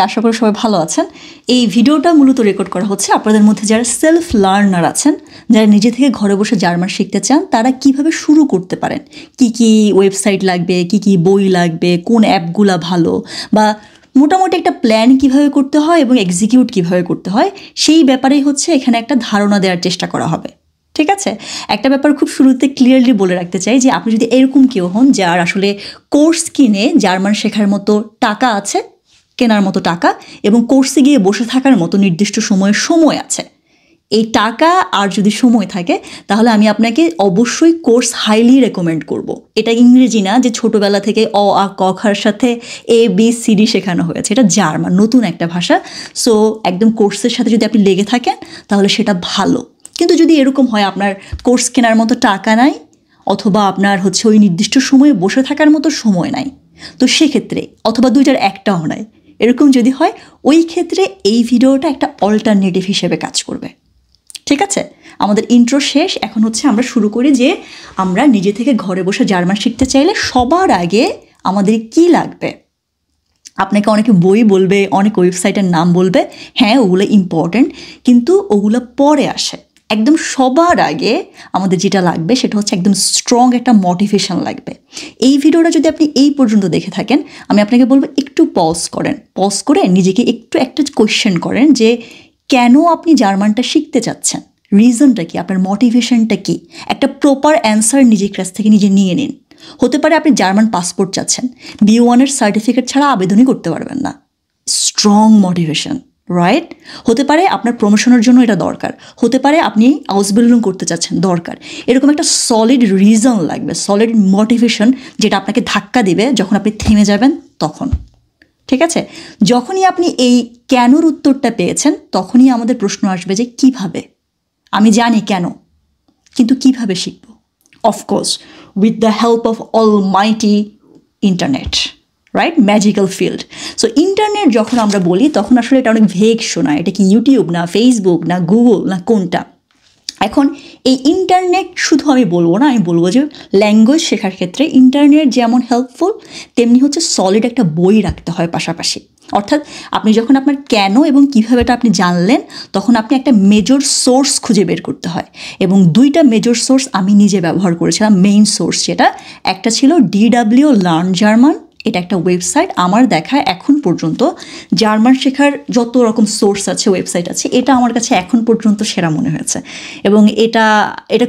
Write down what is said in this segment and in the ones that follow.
আশা করি সবাই ভালো আছেন। এই ভিডিওটা মূলত রেকর্ড করা হচ্ছে আপনাদের মধ্যে যারা সেলফ লার্নার আছেন, যারা নিজে থেকে ঘরে বসে জার্মান শিখতে চান, তারা কিভাবে শুরু করতে পারেন, কি কি ওয়েবসাইট লাগবে, কি কি বই লাগবে, কোন অ্যাপগুলা ভালো, বা মোটামুটি একটা প্ল্যান কিভাবে করতে হয় এবং এক্সিকিউট কিভাবে করতে হয়, সেই ব্যাপারেই হচ্ছে এখানে একটা ধারণা দেওয়ার চেষ্টা করা হবে। ঠিক আছে, একটা ব্যাপার খুব শুরুতে ক্লিয়ারলি বলে রাখতে চাই যে আপনি যদি এরকম কেউ হন যার আসলে কোর্স কিনে জার্মান শেখার মতো টাকা আছে, কেনার মতো টাকা, এবং কোর্সে গিয়ে বসে থাকার মতো নির্দিষ্ট সময় আছে, এই টাকা আর যদি সময় থাকে, তাহলে আমি আপনাকে অবশ্যই কোর্স হাইলি রেকমেন্ড করব। এটা ইংরেজি না যে ছোটোবেলা থেকে অ আ ক খার সাথে ABCD শেখানো হয়েছে, এটা জার্মান, নতুন একটা ভাষা। সো একদম কোর্সের সাথে যদি আপনি লেগে থাকেন তাহলে সেটা ভালো। কিন্তু যদি এরকম হয় আপনার কোর্স কেনার মতো টাকা নাই, অথবা আপনার হচ্ছে ওই নির্দিষ্ট সময়ে বসে থাকার মতো সময় নাই, তো সেক্ষেত্রে, অথবা দুইটার একটাও নাই, এরকম যদি হয়, ওই ক্ষেত্রে এই ভিডিওটা একটা অল্টারনেটিভ হিসেবে কাজ করবে। ঠিক আছে, আমাদের ইন্ট্রো শেষ। এখন হচ্ছে আমরা শুরু করি যে আমরা নিজে থেকে ঘরে বসে জার্মান শিখতে চাইলে সবার আগে আমাদের কি লাগবে। আপনাকে অনেকে বই বলবে, অনেক ওয়েবসাইটের নাম বলবে, হ্যাঁ ওগুলো ইম্পর্ট্যান্ট, কিন্তু ওগুলো পরে আসে। একদম সবার আগে আমাদের যেটা লাগবে সেটা হচ্ছে একদম স্ট্রং একটা মোটিভেশন লাগবে। এই ভিডিওটা যদি আপনি এই পর্যন্ত দেখে থাকেন, আমি আপনাকে বলবো একটু পজ করে নিজেকে একটু একটা কোয়েশ্চেন করেন যে কেন আপনি জার্মানটা শিখতে চাচ্ছেন, রিজনটা কি, আপনার মোটিভেশনটা কি। একটা প্রপার অ্যান্সার নিজের কাছ থেকে নিজে নিয়ে নিন। হতে পারে আপনি জার্মান পাসপোর্ট চাচ্ছেন, B1-এর সার্টিফিকেট ছাড়া আবেদনই করতে পারবেন না, স্ট্রং মোটিভেশন, রাইট? হতে পারে আপনার প্রমোশনের জন্য এটা দরকার, হতে পারে আপনি আউসবিল্ডিং করতে চাচ্ছেন, দরকার। এরকম একটা সলিড রিজন লাগবে, সলিড মোটিভেশন, যেটা আপনাকে ধাক্কা দিবে যখন আপনি থেমে যাবেন তখন। ঠিক আছে, যখনই আপনি এই কেনর উত্তরটা পেয়েছেন, তখনই আমাদের প্রশ্ন আসবে যে কিভাবে। আমি জানি কেন, কিন্তু কিভাবে শিখব? Of course with the help of Almighty internet, right? Magical field. So internet যখন আমরা বলি তখন আসলে এটা অনেক ভেগ শোনায়। এটা কি ইউটিউব, না ফেসবুক, না গুগল, না কোনটা? এখন এই ইন্টারনেট শুধু আমি বলবো না, আমি বলবো যে ল্যাঙ্গুয়েজ শেখার ক্ষেত্রে ইন্টারনেট যেমন হেল্পফুল, তেমনি হচ্ছে সলিড একটা বই রাখতে হয় পাশাপাশি। অর্থাৎ আপনি যখন আপনার কেন এবং কীভাবেটা আপনি জানলেন, তখন আপনি একটা মেজর সোর্স খুঁজে বের করতে হয়। এবং দুইটা মেজর সোর্স আমি নিজে ব্যবহার করেছিলাম, মেইন সোর্স যেটা, একটা ছিল DW লার্ন জার্মান। এটা একটা ওয়েবসাইট, আমার দেখা এখন পর্যন্ত জার্মান শেখার যত রকম সোর্স আছে, ওয়েবসাইট আছে, এটা আমার কাছে এখন পর্যন্ত সেরা মনে হয়েছে। এবং এটা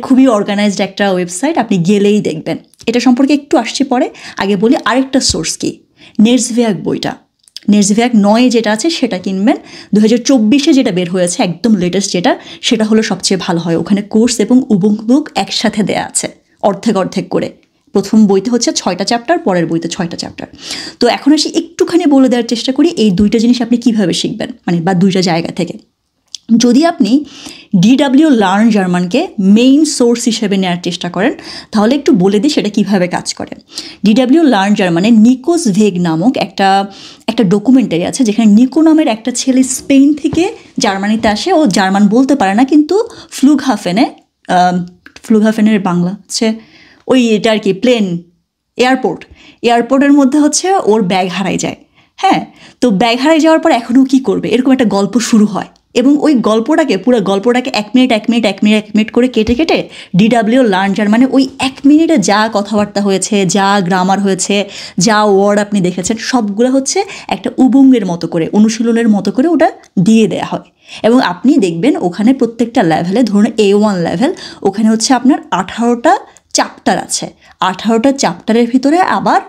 খুবই অর্গানাইজড একটা ওয়েবসাইট, আপনি গেলেই দেখবেন। এটা সম্পর্কে একটু আসছি পরে, আগে বলি আরেকটা সোর্স কি, নেটসভিয়াক বইটা। নেটসভিয়াক 9 যেটা আছে সেটা কিনবেন। 2024-এ যেটা বের হয়েছে, একদম লেটেস্ট যেটা, সেটা হলো সবচেয়ে ভালো হয়। ওখানে কোর্স এবং বুক একসাথে দেয়া আছে, অর্ধেক করে। প্রথম বইতে হচ্ছে 6টা চ্যাপ্টার, পরের বইতে 6টা চ্যাপ্টার। তো এখন আসি একটুখানি বলে দেওয়ার চেষ্টা করি এই দুইটা জিনিস আপনি কিভাবে শিখবেন, মানে বা দুইটা জায়গা থেকে। যদি আপনি DW লার্ন জার্মানকে মেইন সোর্স হিসেবে নেওয়ার চেষ্টা করেন, তাহলে একটু বলে দিই সেটা কিভাবে কাজ করে। DW লার্ন জার্মানে নিকোস ভেগ নামক একটা ডকুমেন্টারি আছে, যেখানে নিকো নামের একটা ছেলে স্পেন থেকে জার্মানিতে আসে। ও জার্মান বলতে পারে না, কিন্তু ফ্লুগহাফেনের বাংলা হচ্ছে ওই এটা আর কি, প্লেন, এয়ারপোর্টের মধ্যে হচ্ছে ওর ব্যাগ হারাই যায়। হ্যাঁ, তো ব্যাগ হারাই যাওয়ার পর এখনও কী করবে, এরকম একটা গল্প শুরু হয়। এবং ওই পুরো গল্পটাকে 1 মিনিট করে কেটে DW লার্ন জার্মানে ওই 1 মিনিটে যা কথাবার্তা হয়েছে, যা গ্রামার হয়েছে, যা ওয়ার্ড আপনি দেখেছেন, সবগুলো হচ্ছে একটা উবুঙ্গের মতো করে, অনুশীলনের মতো করে ওটা দিয়ে দেয়া হয়। এবং আপনি দেখবেন ওখানে প্রত্যেকটা লেভেলে, ধরুন A1 লেভেল, ওখানে হচ্ছে আপনার 18টা চ্যাপ্টার আছে। 18টা চ্যাপ্টারের ভিতরে আবার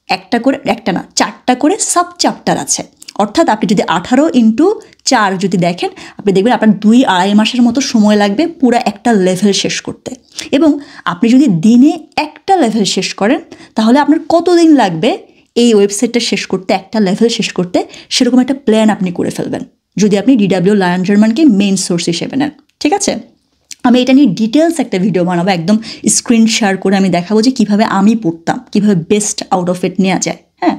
4টা করে সাব চ্যাপ্টার আছে। অর্থাৎ আপনি যদি 18x4 যদি দেখেন, আপনি দেখবেন আপনার 2-2.5 মাসের মতো সময় লাগবে পুরো একটা লেভেল শেষ করতে। এবং আপনি যদি দিনে একটা লেভেল শেষ করেন, তাহলে আপনার কতদিন লাগবে এই ওয়েবসাইটটা শেষ করতে, একটা লেভেল শেষ করতে, সেরকম একটা প্ল্যান আপনি করে ফেলবেন যদি আপনি DW লার্ন জার্মানকে মেইন সোর্স হিসেবে নেন। ঠিক আছে, আমি এটা নিয়ে ডিটেলস একটা ভিডিও বানাবো, একদম স্ক্রিন শেয়ার করে আমি দেখাবো যে কীভাবে আমি পড়তাম, কীভাবে বেস্ট আউট অফ ইট নেওয়া যায়। হ্যাঁ,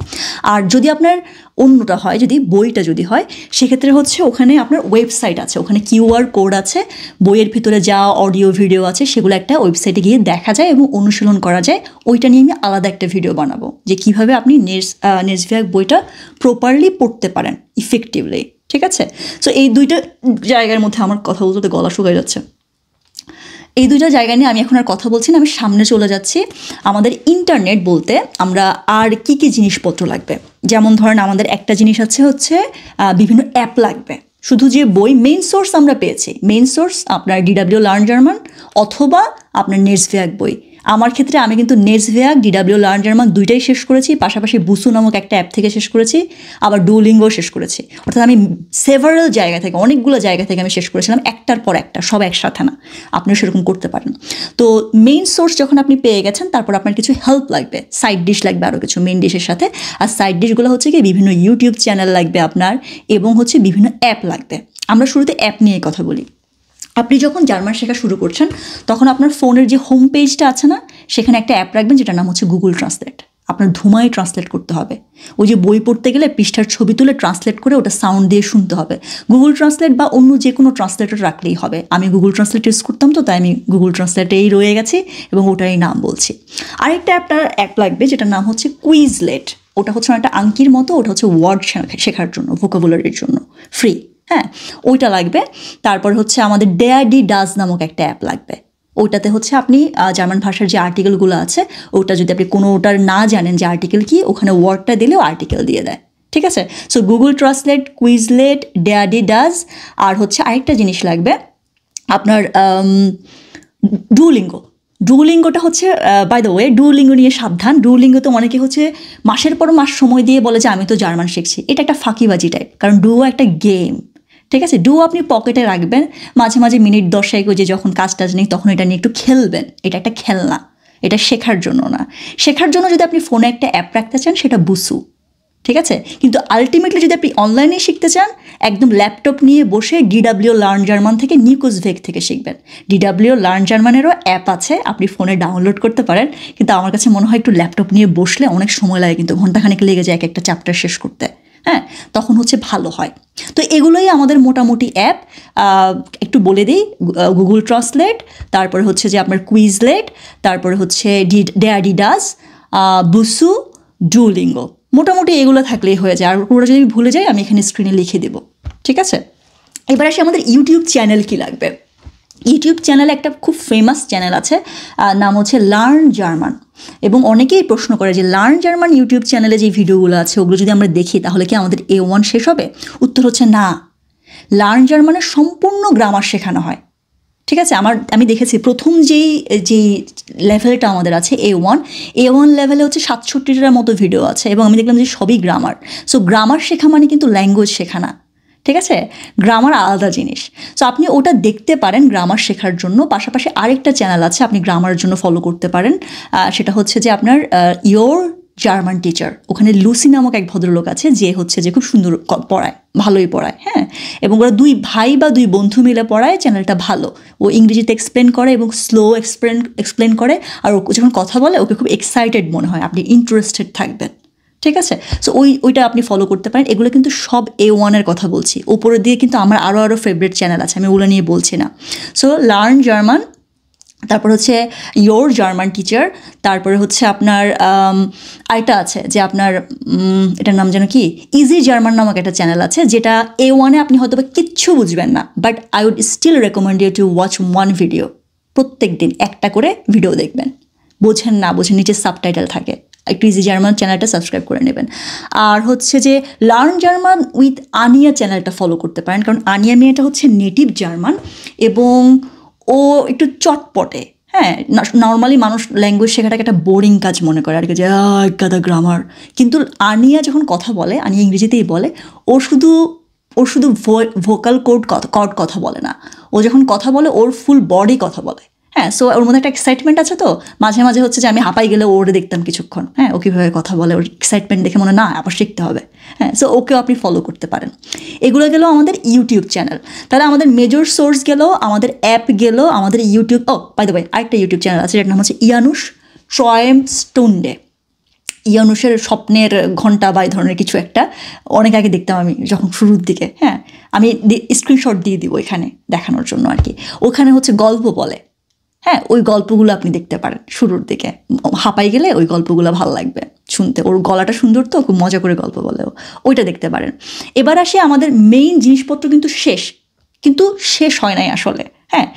আর যদি আপনার অন্যটা হয়, যদি বইটা যদি হয়, সেক্ষেত্রে হচ্ছে ওখানে আপনার ওয়েবসাইট আছে, ওখানে কিউআর কোড আছে, বইয়ের ভিতরে যা অডিও ভিডিও আছে সেগুলো একটা ওয়েবসাইটে গিয়ে দেখা যায় এবং অনুশীলন করা যায়। ওইটা নিয়ে আমি আলাদা একটা ভিডিও বানাবো যে কীভাবে আপনি নেসভিয়াক বইটা প্রপারলি পড়তে পারেন ইফেক্টিভলি। ঠিক আছে, সো এই দুইটা জায়গার মধ্যে আমার কথা বলতে গলা শুকায় যাচ্ছে। এই দুইটা জায়গা নিয়ে আমি এখন আর কথা বলছি না, আমি সামনে চলে যাচ্ছি। আমাদের ইন্টারনেট বলতে আমরা আর কি কি জিনিসপত্র লাগবে, যেমন ধরেন আমাদের একটা জিনিস হচ্ছে বিভিন্ন অ্যাপ লাগবে। শুধু যে বই মেইন সোর্স আমরা পেয়েছি, মেইন সোর্স আপনার DW লার্ন জার্মান অথবা আপনার নেসভিয়াক বই। আমার ক্ষেত্রে আমি কিন্তু নেসভিয়াক, DW লার্ন জার্মান দুইটাই শেষ করেছি, পাশাপাশি বুসু নামক একটা অ্যাপ থেকে শেষ করেছি, আবার ডুওলিঙ্গো শেষ করেছি। অর্থাৎ আমি সেভারাল জায়গা থেকে, অনেকগুলো জায়গা থেকে আমি শেষ করেছিলাম, একটার পর একটা, সব একসাথে না। আপনিও সেরকম করতে পারেন। তো মেইন সোর্স যখন আপনি পেয়ে গেছেন, তারপর আপনার কিছু হেল্প লাগবে, সাইড ডিশ লাগবে, আরও কিছু মেইন ডিশের সাথে। আর সাইড ডিশগুলো হচ্ছে কি বিভিন্ন ইউটিউব চ্যানেল লাগবে আপনার, এবং হচ্ছে বিভিন্ন অ্যাপ লাগবে। আমরা শুরুতে অ্যাপ নিয়ে কথা বলি। আপনি যখন জার্মান শেখা শুরু করছেন, তখন আপনার ফোনের যে হোম পেজটা আছে না, সেখানে একটা অ্যাপ রাখবেন যেটার নাম হচ্ছে গুগল ট্রান্সলেট। আপনার ধুমায় ট্রান্সলেট করতে হবে। ওই যে বই পড়তে গেলে পৃষ্ঠার ছবি তুলে ট্রান্সলেট করে ওটা সাউন্ড দিয়ে শুনতে হবে। গুগল ট্রান্সলেট বা অন্য যে কোনো ট্রান্সলেটর রাখলেই হবে। আমি গুগল ট্রান্সলেট ইউজ করতাম, তো তাই আমি গুগল ট্রান্সলেটেই রয়ে গেছি এবং ওটারই নাম বলছি। আরেকটা অ্যাপ লাগবে যেটার নাম হচ্ছে কুইজলেট। ওটা হচ্ছে একটা আংকির মতো, ওটা হচ্ছে ওয়ার্ড শেখার জন্য, ভোকাবুলারির জন্য, ফ্রি। হ্যাঁ, ওইটা লাগবে। তারপর হচ্ছে আমাদের ডেয়াডি ডাজ নামক একটা অ্যাপ লাগবে। ওইটাতে হচ্ছে আপনি জার্মান ভাষার যে আর্টিকেলগুলো আছে, ওটা যদি আপনি কোনোটার না জানেন যে আর্টিকেল কি, ওখানে ওয়ার্ডটা দিলেও আর্টিকেল দিয়ে দেয়। ঠিক আছে, সো গুগল ট্রান্সলেট, কুইজলেট, ডেয়াডি ডাজ, আর হচ্ছে আরেকটা জিনিস লাগবে আপনার ডুওলিঙ্গো। ডুওলিঙ্গোটা হচ্ছে বাই দ্য ওয়ে, ডুওলিঙ্গো নিয়ে সাবধান। ডুওলিঙ্গো তো অনেকে হচ্ছে মাসের পর মাস সময় দিয়ে বলে যে আমি তো জার্মান শিখছি। এটা একটা ফাঁকিবাজি টাইপ, কারণ ডুও একটা গেম। ঠিক আছে, ডুও আপনি পকেটে রাখবেন, মাঝে মাঝে মিনিট 10 যে যখন কাজ টাজ নেই তখন এটা নিয়ে একটু খেলবেন। এটা একটা খেলনা, এটা শেখার জন্য না। শেখার জন্য যদি আপনি ফোনে একটা অ্যাপ রাখতে চান, সেটা বুসু। ঠিক আছে, কিন্তু আলটিমেটলি যদি আপনি অনলাইনে শিখতে চান, একদম ল্যাপটপ নিয়ে বসে DW লার্ন জার্মান থেকে, নিকুজভেক থেকে শিখবেন। DW লার্ন জার্মানেরও অ্যাপ আছে, আপনি ফোনে ডাউনলোড করতে পারেন। কিন্তু আমার কাছে মনে হয় একটু ল্যাপটপ নিয়ে বসলে অনেক সময় লাগে, কিন্তু ঘন্টাখানেক লেগে যায় একটা চ্যাপ্টার শেষ করতে। হ্যাঁ, তখন হচ্ছে ভালো হয়। তো এগুলোই আমাদের মোটামুটি অ্যাপ। একটু বলে দিই, গুগল ট্রান্সলেট, তারপরে হচ্ছে যে আপনার কুইজলেট, তারপরে হচ্ছে ডেয়াডি ডাজ, বুসু, ডুওলিঙ্গো। মোটামুটি এগুলো থাকলেই হয়ে যায়। আর ওরা যদি আমি ভুলে যাই, আমি এখানে স্ক্রিনে লিখে দেবো। ঠিক আছে, এবার আসি আমাদের ইউটিউব চ্যানেল কি লাগবে। ইউটিউব চ্যানেলে একটা খুব ফেমাস চ্যানেল আছে, নাম হচ্ছে লার্ন জার্মান। এবং অনেকেই প্রশ্ন করে যে লার্ন জার্মান ইউটিউব চ্যানেলে যে ভিডিওগুলো আছে, ওগুলো যদি আমরা দেখি তাহলে কি আমাদের A1 শেষ হবে? উত্তর হচ্ছে না। লার্ন জার্মানের সম্পূর্ণ গ্রামার শেখানো হয়। ঠিক আছে, আমি দেখেছি প্রথম যেই লেভেলটা আমাদের আছে A1 লেভেলে হচ্ছে 67টার মতো ভিডিও আছে, এবং আমি দেখলাম যে সবই গ্রামার। সো গ্রামার শেখা মানে কিন্তু ল্যাঙ্গুয়েজ শেখা না। ঠিক আছে, গ্রামার আলাদা জিনিস। সো আপনি ওটা দেখতে পারেন গ্রামার শেখার জন্য। পাশাপাশি আরেকটা চ্যানেল আছে আপনি গ্রামারের জন্য ফলো করতে পারেন, সেটা হচ্ছে যে আপনার ইয়োর জার্মান টিচার। ওখানে লুসি নামক এক ভদ্রলোক আছে, যে হচ্ছে যে খুব সুন্দর পড়ায়, ভালোই পড়ায়। হ্যাঁ, এবং ওরা দুই ভাই বা দুই বন্ধু মিলে পড়ায়, চ্যানেলটা ভালো। ও ইংরেজিতে এক্সপ্লেন করে এবং স্লো এক্সপ্লেন করে, আর ও যখন কথা বলে ওকে খুব এক্সাইটেড মনে হয়, আপনি ইন্টারেস্টেড থাকবেন। ঠিক আছে, সো ওইটা আপনি ফলো করতে পারেন। এগুলো কিন্তু সব A1-এর কথা বলছি। ওপরে দিয়ে কিন্তু আমার আরও ফেভারিট চ্যানেল আছে, আমি ওগুলো নিয়ে বলছি না। সো লার্ন জার্মান, তারপর হচ্ছে ইয়োর জার্মান টিচার, তারপরে হচ্ছে আপনার আরেকটা আছে যে আপনার এটার নাম যেন কি, ইজি জার্মান নামক একটা চ্যানেল আছে, যেটা A1-এ আপনি হয়তো বা কিচ্ছু বুঝবেন না, but I would still recommend you to watch one video. প্রত্যেক দিন একটা করে ভিডিও দেখবেন, বোঝেন না বোঝেন, নিচে সাবটাইটেল থাকে। একটু ইজি জার্মান চ্যানেলটা সাবস্ক্রাইব করে নেবেন। আর হচ্ছে যে লার্ন জার্মান উইথ আনিয়া চ্যানেলটা ফলো করতে পারেন, কারণ আনিয়া মেয়েটা হচ্ছে নেটিভ জার্মান এবং ও একটু চটপটে। হ্যাঁ, নর্মালি মানুষ ল্যাঙ্গুয়েজ শেখাটাকে একটা বোরিং কাজ মনে করে আর কি, যে গাদা গ্রামার। কিন্তু আনিয়া যখন কথা বলে, আনিয়া ইংরেজিতেই বলে, ও শুধু ভোকাল কর্ড কথা বলে না। ও যখন কথা বলে ওর ফুল বডি কথা বলে। হ্যাঁ, সো ওর মধ্যে একটা এক্সাইটমেন্ট আছে, তো মাঝে মাঝে হচ্ছে যে আমি হাঁপাই গেলে ওরে দেখতাম কিছুক্ষণ, হ্যাঁ ও কীভাবে কথা বলে, ওর এক্সাইটমেন্ট দেখে মনে না আবার শিখতে হবে। হ্যাঁ, সো ওকেও আপনি ফলো করতে পারেন। এগুলো গেল আমাদের ইউটিউব চ্যানেল। তাহলে আমাদের মেজর সোর্স গেল, আমাদের অ্যাপ গেল, আমাদের ইউটিউব। ও বাই দ্য ওয়ে, আরেকটা ইউটিউব চ্যানেল আছে যেটার নাম হচ্ছে ইয়ানুশ ট্রয়েমস্টুন্ডে। ইয়ানুশের স্বপ্নের ঘন্টা বা এই ধরনের কিছু একটা, অনেক আগে দেখতাম আমি যখন শুরুর দিকে। হ্যাঁ, আমি স্ক্রিনশট দিয়ে দিব এখানে দেখানোর জন্য আর কি। ওখানে হচ্ছে গল্প বলে, হ্যাঁ ওই গল্পগুলো আপনি দেখতে পারেন শুরুর দিকে। হাঁপাই গেলে ওই গল্পগুলো ভালো লাগবে শুনতে, ওর গলাটা সুন্দর তো, খুব মজা করে গল্প বলেও, ওইটা দেখতে পারেন। এবার আসি আমাদের মেইন জিনিসপত্র কিন্তু শেষ হয় নাই আসলে। হ্যাঁ,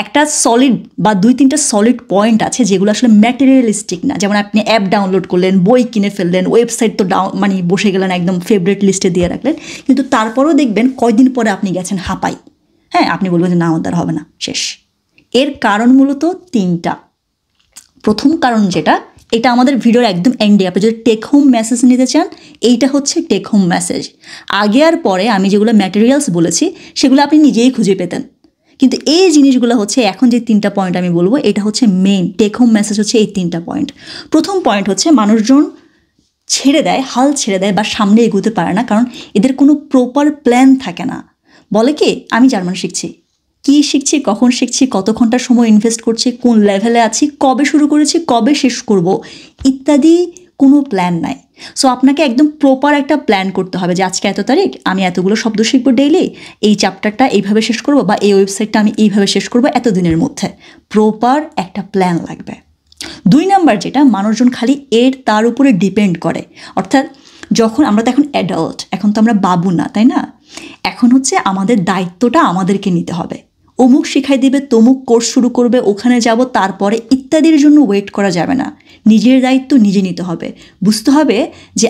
একটা সলিড বা 2-3টা সলিড পয়েন্ট আছে যেগুলো আসলে ম্যাটেরিয়ালিস্টিক না। যেমন আপনি অ্যাপ ডাউনলোড করলেন, বই কিনে ফেললেন, ওয়েবসাইট তো মানে বসে গেলেন একদম ফেভারিট লিস্টে দিয়ে রাখলেন, কিন্তু তারপরেও দেখবেন কয়দিন পরে আপনি গেছেন হাঁপাই। হ্যাঁ, আপনি বলবেন যে না আমার দ্বারা হবে না, শেষ। এর কারণ মূলত 3টা। প্রথম কারণ যেটা, এটা আমাদের ভিডিওর একদম এন্ডে, আপনি যদি টেক হোম মেসেজ নিতে চান, এইটা হচ্ছে টেক হোম মেসেজ। আগে আর পরে আমি যেগুলো ম্যাটেরিয়ালস বলেছি সেগুলো আপনি নিজেই খুঁজে পেতেন, কিন্তু এই জিনিসগুলো হচ্ছে এখন যে 3টা পয়েন্ট আমি বলবো, এটা হচ্ছে মেইন টেক হোম মেসেজ হচ্ছে এই 3টা পয়েন্ট। প্রথম পয়েন্ট হচ্ছে মানুষজন হাল ছেড়ে দেয় বা সামনে এগোতে পারে না, কারণ এদের কোনো প্রপার প্ল্যান থাকে না। বলে কি, আমি জার্মান শিখছি, কী শিখছি, কখন শিখছি, কত ঘন্টা সময় ইনভেস্ট করছি, কোন লেভেলে আছি, কবে শুরু করেছি, কবে শেষ করব, ইত্যাদি কোনো প্ল্যান নাই। সো আপনাকে একদম প্রপার একটা প্ল্যান করতে হবে যে আজকে এত তারিখ আমি এতগুলো শব্দ শিখবো ডেইলি, এই চ্যাপ্টারটা এইভাবে শেষ করব, বা এই ওয়েবসাইটটা আমি এইভাবে শেষ করবো এত দিনের মধ্যে। প্রপার একটা প্ল্যান লাগবে। 2 নাম্বার যেটা, মানুষজন খালি তার উপরে ডিপেন্ড করে। অর্থাৎ যখন আমরা তো এখন অ্যাডাল্ট, এখন তো আমরা বাবু না, তাই না? এখন হচ্ছে আমাদের দায়িত্বটা আমাদেরকে নিতে হবে। অমুক শিখাই দিবে, তমুক কোর্স শুরু করবে, ওখানে যাব, তারপরে ইত্যাদির জন্য ওয়েট করা যাবে না। নিজের দায়িত্ব নিজে নিতে হবে। বুঝতে হবে যে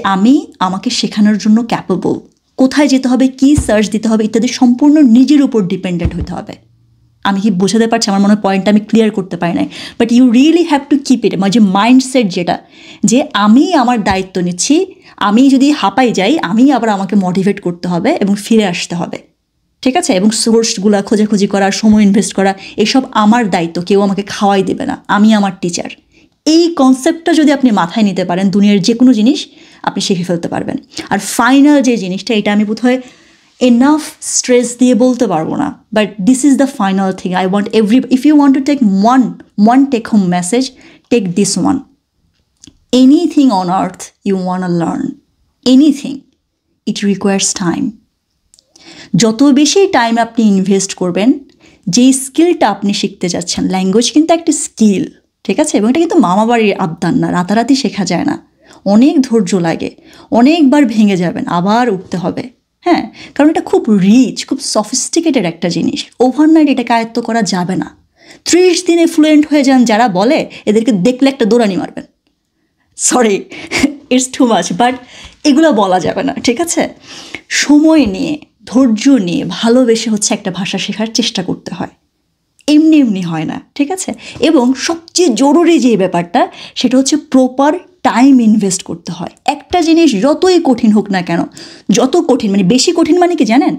আমাকে শেখানোর জন্য ক্যাপেবল, কোথায় যেতে হবে, কি সার্চ দিতে হবে ইত্যাদি সম্পূর্ণ নিজের উপর ডিপেন্ডেন্ট হতে হবে। আমি কি বোঝাতে পারছি? আমার মনে হয় পয়েন্টটা আমি ক্লিয়ার করতে পারি নাই, but you really have to keep it. মানে যে মাইন্ডসেট যেটা, যে আমি আমার দায়িত্ব নিচ্ছি, আমি যদি হাঁপাই যাই আবার আমাকে মোটিভেট করতে হবে এবং ফিরে আসতে হবে, ঠিক আছে? এবং সোর্সগুলো খোঁজাখুঁজি করা, সময় ইনভেস্ট করা, এসব আমার দায়িত্ব, কেউ আমাকে খাওয়াই দেবে না, আমি আমার টিচার। এই কনসেপ্টটা যদি আপনি মাথায় নিতে পারেন, দুনিয়ার যে কোনো জিনিস আপনি শিখে ফেলতে পারবেন। আর ফাইনাল যে জিনিসটা, এটা আমি বোধহয় এনাফ স্ট্রেস দিয়ে বলতে পারবো না, but this is the final thing I want if you want to take one take home message, take this one. Anything on earth you want to learn, anything, it requires time. যত বেশি time আপনি invest করবেন, যেই স্কিলটা আপনি শিখতে যাচ্ছেন, language কিন্তু একটা স্কিল, ঠিক আছে? এবং এটা কিন্তু মামাবাড়ির আবদান না, রাতারাতি শেখা যায় না, অনেক ধৈর্য লাগে, অনেকবার ভেঙে যাবেন, আবার উঠতে হবে। হ্যাঁ, কারণ এটা খুব রিচ, খুব সফিস্টিকেটেড একটা জিনিস, ওভারনাইট এটাকে আয়ত্ত করা যাবে না। 30 দিনে ফ্লুয়েন্ট হয়ে যান যারা বলে, এদেরকে দেখলে একটা দৌড়ানি মারবেন। Sorry, it's too much, but এগুলো বলা যাবে না, ঠিক আছে? সময় নিয়ে, ধৈর্য নিয়ে, ভালোবেসে হচ্ছে একটা ভাষা শেখার চেষ্টা করতে হয়, এমনি এমনি হয় না, ঠিক আছে? এবং সবচেয়ে জরুরি যে ব্যাপারটা, সেটা হচ্ছে প্রপার টাইম ইনভেস্ট করতে হয়। একটা জিনিস যতই কঠিন হোক না কেন, যত কঠিন, মানে বেশি কঠিন মানে কি জানেন,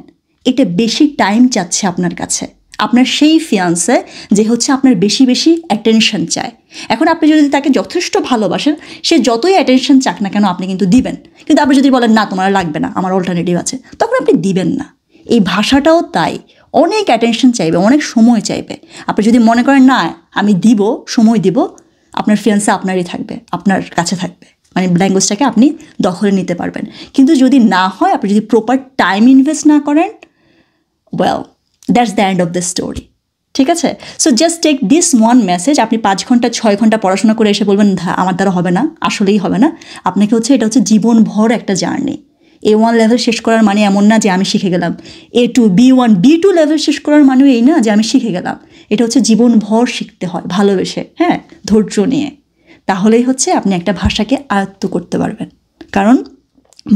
এটা বেশি টাইম চাচ্ছে আপনার কাছে, আপনার সেই ফিয়ান্সে যে হচ্ছে আপনার বেশি বেশি অ্যাটেনশন চায়। এখন আপনি যদি তাকে যথেষ্ট ভালোবাসেন, সে যতই অ্যাটেনশন চাক না কেন আপনি কিন্তু দিবেন। কিন্তু আপনি যদি বলেন না তোমার লাগবে না, আমার অল্টারনেটিভ আছে, তখন আপনি দিবেন না। এই ভাষাটাও তাই, অনেক অ্যাটেনশন চাইবে, অনেক সময় চাইবে। আপনি যদি মনে করেন না আমি দিব, সময় দিব, আপনার ফিয়ান্সে আপনারই থাকবে, আপনার কাছে থাকবে, মানে ল্যাঙ্গুয়েজটাকে আপনি দখলে নিতে পারবেন। কিন্তু যদি না হয়, আপনি যদি প্রপার টাইম ইনভেস্ট না করেন, well that's the end of the story, ঠিক আছে? So just take this one message. আপনি 5 ঘন্টা 6 ঘন্টা পড়াশোনা করে এসে বলবেন আমার দ্বারা হবে না, আসলেই হবে না। আপনাকে এটা হচ্ছে জীবনভর একটা জার্নি। A1 লেভেল শেষ করার মানে এমন না যে আমি শিখে গেলাম। A2, B1, B2 লেভেল শেষ করার মানেও এই না যে আমি শিখে গেলাম। এটা হচ্ছে জীবনভর শিখতে হয়, ভালোবেসে, হ্যাঁ, ধৈর্য নিয়ে। তাহলেই হচ্ছে আপনি একটা ভাষাকে আয়ত্ত করতে পারবেন। কারণ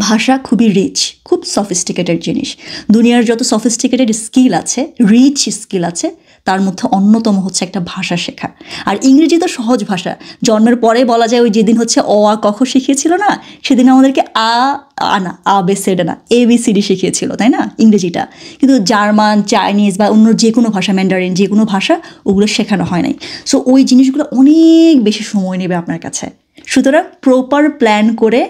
ভাষা খুবই রিচ, খুব সফিস্টিকেটেড জিনিস। দুনিয়ার যত সফিস্টিকেটেড স্কিল আছে, রিচ স্কিল আছে, তার মধ্যে অন্যতম হচ্ছে একটা ভাষা শেখা। আর ইংরেজি তো সহজ ভাষা, জন্মের পরে বলা যায় ওই যেদিন হচ্ছে অ আ ক খ শিখিয়েছিল না, সেদিন আমাদেরকে আ বে সেডে না ABCD শিখিয়েছিল, তাই না ইংরেজিটা। কিন্তু জার্মান, চাইনিজ বা অন্য যে কোনো ভাষা, ম্যান্ডারিন, যে কোনো ভাষা, ওগুলো শেখানো হয় নাই। সো ওই জিনিসগুলো অনেক বেশি সময় নেবে আপনার কাছে। সুতরাং প্রপার প্ল্যান করে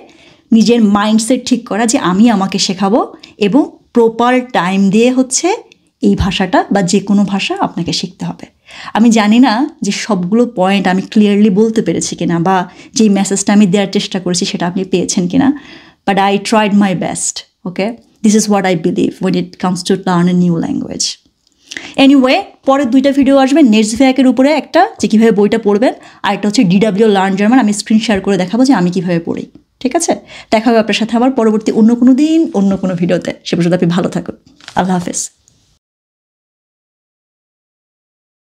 নিজের মাইন্ডসেট ঠিক করা যে আমি আমাকে শেখাবো, এবং প্রপার টাইম দিয়ে হচ্ছে এই ভাষাটা বা যে কোনো ভাষা আপনাকে শিখতে হবে। আমি জানি না যে সবগুলো পয়েন্ট আমি ক্লিয়ারলি বলতে পেরেছি কিনা, বা যেই মেসেজটা আমি দেওয়ার চেষ্টা করেছি সেটা আপনি পেয়েছেন কিনা, but I tried my best. Okay, this is what I believe when it comes to learn a new language. Anyway, পরের 2টা ভিডিও আসবে নেটসভ্যাকের উপরে, একটা যে কীভাবে বইটা পড়বেন, আর একটা হচ্ছে DW লার্ন জার্মান। আমি স্ক্রিন শেয়ার করে দেখাবো যে আমি কীভাবে পড়ি। ঠিক আছে, দেখা হবে আপনার সাথে আবার পরবর্তী অন্য কোনো দিন অন্য কোনো ভিডিওতে। সে পর্যন্ত আপনি ভালো থাকুন। আল্লাহ হাফেজ।